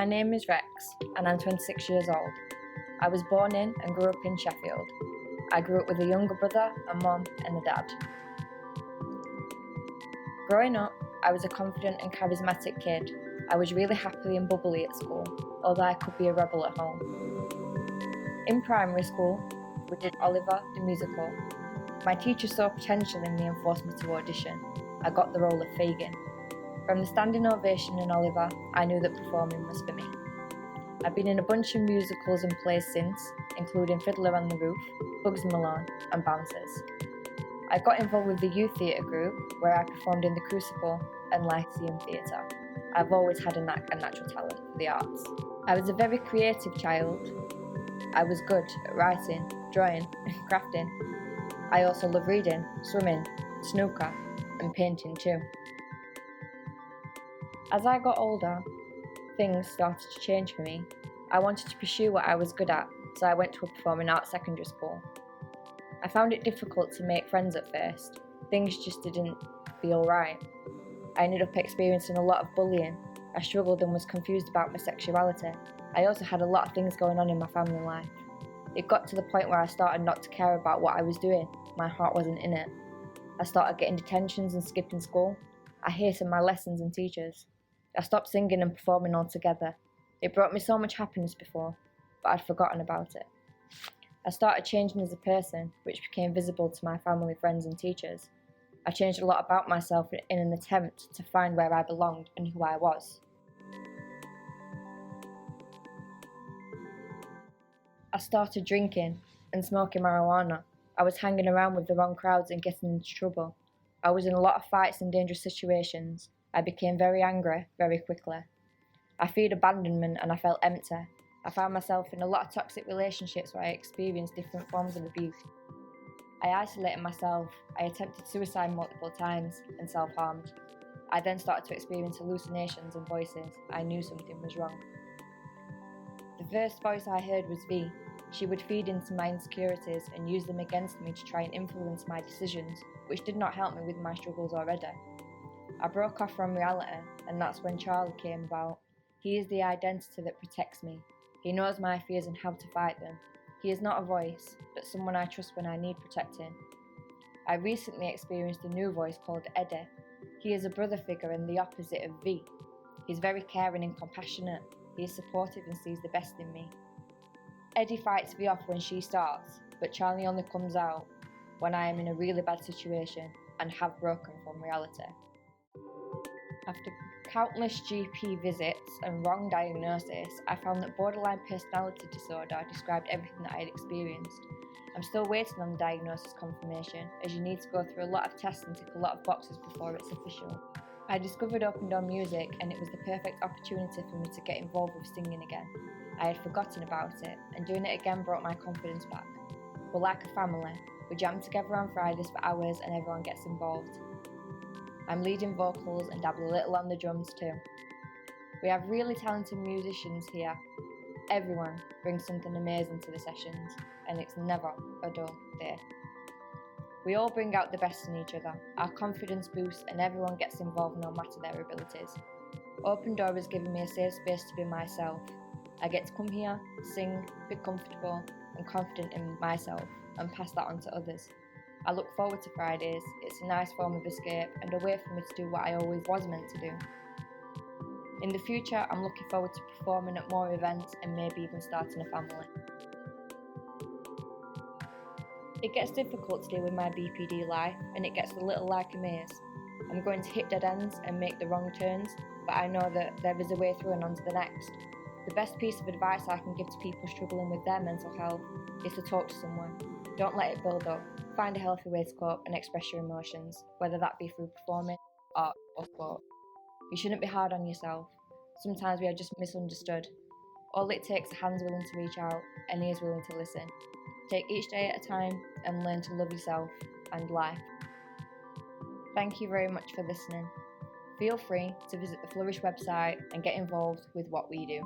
My name is Rex and I'm 26 years old. I was born in and grew up in Sheffield. I grew up with a younger brother, a mum and a dad. Growing up, I was a confident and charismatic kid. I was really happy and bubbly at school, although I could be a rebel at home. In primary school, we did Oliver the musical. My teacher saw potential in me and forced me to audition. I got the role of Fagin. From the standing ovation in Oliver, I knew that performing was for me. I've been in a bunch of musicals and plays since, including Fiddler on the Roof, Bugs Malone and Bouncers. I got involved with the youth theatre group, where I performed in the Crucible and Lyceum Theatre. I've always had a natural talent for the arts. I was a very creative child. I was good at writing, drawing and crafting. I also love reading, swimming, snooker and painting too. As I got older, things started to change for me. I wanted to pursue what I was good at, so I went to a performing arts secondary school. I found it difficult to make friends at first. Things just didn't feel right. I ended up experiencing a lot of bullying. I struggled and was confused about my sexuality. I also had a lot of things going on in my family life. It got to the point where I started not to care about what I was doing. My heart wasn't in it. I started getting detentions and skipping school. I hated my lessons and teachers. I stopped singing and performing altogether. It brought me so much happiness before, but I'd forgotten about it. I started changing as a person, which became visible to my family, friends and teachers. I changed a lot about myself in an attempt to find where I belonged and who I was. I started drinking and smoking marijuana. I was hanging around with the wrong crowds and getting into trouble. I was in a lot of fights and dangerous situations. I became very angry very quickly. I feared abandonment and I felt empty. I found myself in a lot of toxic relationships where I experienced different forms of abuse. I isolated myself. I attempted suicide multiple times and self-harmed. I then started to experience hallucinations and voices. I knew something was wrong. The first voice I heard was V. She would feed into my insecurities and use them against me to try and influence my decisions, which did not help me with my struggles already. I broke off from reality, and that's when Charlie came about. He is the identity that protects me. He knows my fears and how to fight them. He is not a voice, but someone I trust when I need protecting. I recently experienced a new voice called Eddie. He is a brother figure and the opposite of V. He's very caring and compassionate. He is supportive and sees the best in me. Eddie fights V off when she starts, but Charlie only comes out when I am in a really bad situation and have broken from reality. After countless GP visits and wrong diagnosis, I found that borderline personality disorder described everything that I had experienced. I'm still waiting on the diagnosis confirmation, as you need to go through a lot of tests and tick a lot of boxes before it's official. I discovered open door music and it was the perfect opportunity for me to get involved with singing again. I had forgotten about it, and doing it again brought my confidence back. We're like a family. We jam together on Fridays for hours and everyone gets involved. I'm leading vocals and dabble a little on the drums too. We have really talented musicians here. Everyone brings something amazing to the sessions, and it's never a dull day. We all bring out the best in each other. Our confidence boosts and everyone gets involved no matter their abilities. Open Door has given me a safe space to be myself. I get to come here, sing, be comfortable and confident in myself and pass that on to others. I look forward to Fridays. It's a nice form of escape and a way for me to do what I always was meant to do. In the future, I'm looking forward to performing at more events and maybe even starting a family. It gets difficult to deal with my BPD life and it gets a little like a maze. I'm going to hit dead ends and make the wrong turns, but I know that there is a way through and on to the next. The best piece of advice I can give to people struggling with their mental health is to talk to someone. Don't let it build up. Find a healthy way to cope and express your emotions, whether that be through performing, art or sport. You shouldn't be hard on yourself. Sometimes we are just misunderstood. All it takes are hands willing to reach out and ears willing to listen. Take each day at a time and learn to love yourself and life. Thank you very much for listening. Feel free to visit the Flourish website and get involved with what we do.